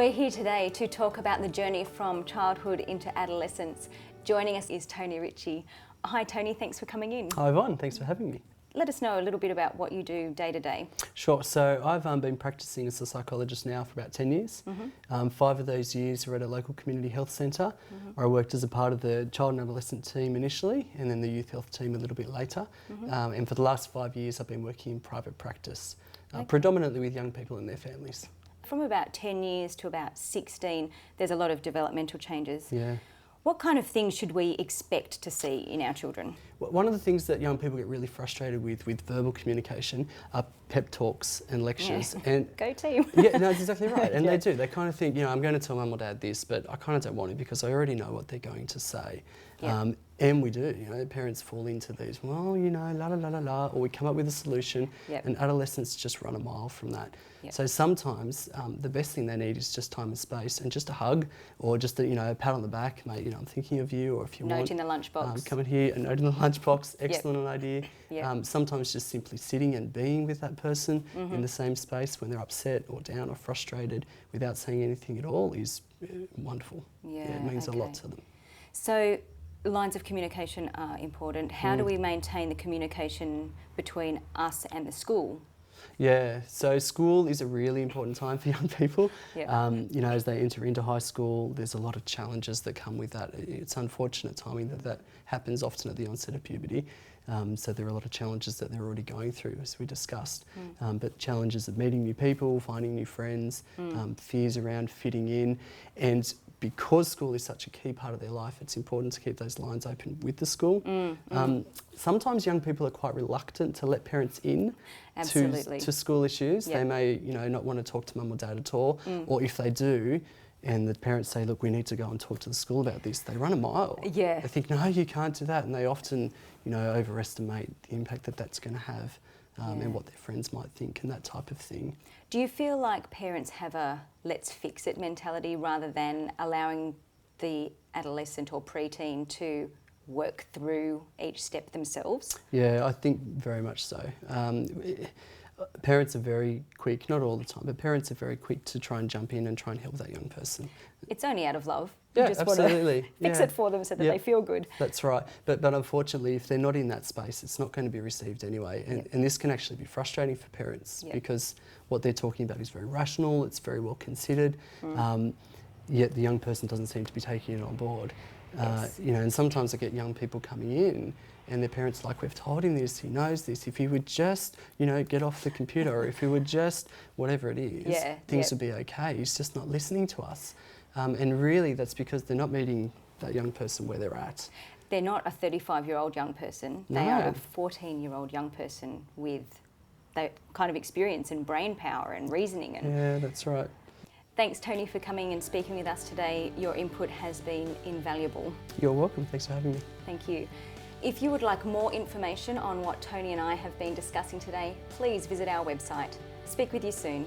We're here today to talk about the journey from childhood into adolescence. Joining us is Tony Ritchie. Hi Tony, thanks for coming in. Hi Yvonne, thanks for having me. Let us know a little bit about what you do day to day. Sure, so I've been practicing as a psychologist now for about 10 years. 5 of those years were at a local community health centre where I worked as a part of the child and adolescent team initially and then the youth health team a little bit later. And for the last 5 years I've been working in private practice, predominantly with young people and their families. From about 10 years to about 16, there's a lot of developmental changes. Yeah. What kind of things should we expect to see in our children? One of the things that young people get really frustrated with verbal communication are pep talks and lectures. Yeah. And Go team. Yeah, no, that's exactly right. And Yeah. they do. They kind of think, I'm going to tell mum or dad this, but I kind of don't want to because I already know what they're going to say. Yeah. And we do. Parents fall into these, la la la la la, or we come up with a solution, Yep. and adolescents just run a mile from that. Yep. So sometimes the best thing they need is just time and space and just a hug or just a pat on the back, mate, I'm thinking of you, or if you want. Note in the lunchbox. Come in here, a note in the lunchbox, excellent idea. Yep. Sometimes just simply sitting and being with that person in the same space when they're upset or down or frustrated without saying anything at all is wonderful. Yeah, It means a lot okay. to them. So lines of communication are important. How do we maintain the communication between us and the school? Yeah, so school is a really important time for young people. Yep. As they enter into high school, there's a lot of challenges that come with that. It's unfortunate timing that happens often at the onset of puberty. So there are a lot of challenges that they're already going through, as we discussed. But challenges of meeting new people, finding new friends, fears around fitting in. And because school is such a key part of their life, it's important to keep those lines open with the school. Sometimes young people are quite reluctant to let parents in to school issues. Yep. They may not want to talk to mum or dad at all, or if they do, and the parents say, look, we need to go and talk to the school about this, they run a mile. Yeah. They think, no, you can't do that, and they often overestimate the impact that that's going to have and what their friends might think and that type of thing. Do you feel like parents have a let's fix it mentality rather than allowing the adolescent or preteen to work through each step themselves? Yeah, I think very much so. Parents are very quick, not all the time, but parents are very quick to try and jump in and try and help that young person. It's only out of love. Yeah, You just absolutely. want to fix it for them so that they feel good. That's right. But unfortunately, if they're not in that space, it's not going to be received anyway. And this can actually be frustrating for parents because what they're talking about is very rational, it's very well considered, yet the young person doesn't seem to be taking it on board. Yes. And sometimes I get young people coming in and their parents are like, we've told him this, he knows this, if he would just, get off the computer or if he would just, whatever it is, things would be okay. He's just not listening to us. And really that's because they're not meeting that young person where they're at. They're not a 35-year-old young person. They are a 14-year-old young person with that kind of experience and brain power and reasoning. Yeah, that's right. Thanks, Tony, for coming and speaking with us today. Your input has been invaluable. You're welcome. Thanks for having me. Thank you. If you would like more information on what Tony and I have been discussing today, please visit our website. Speak with you soon.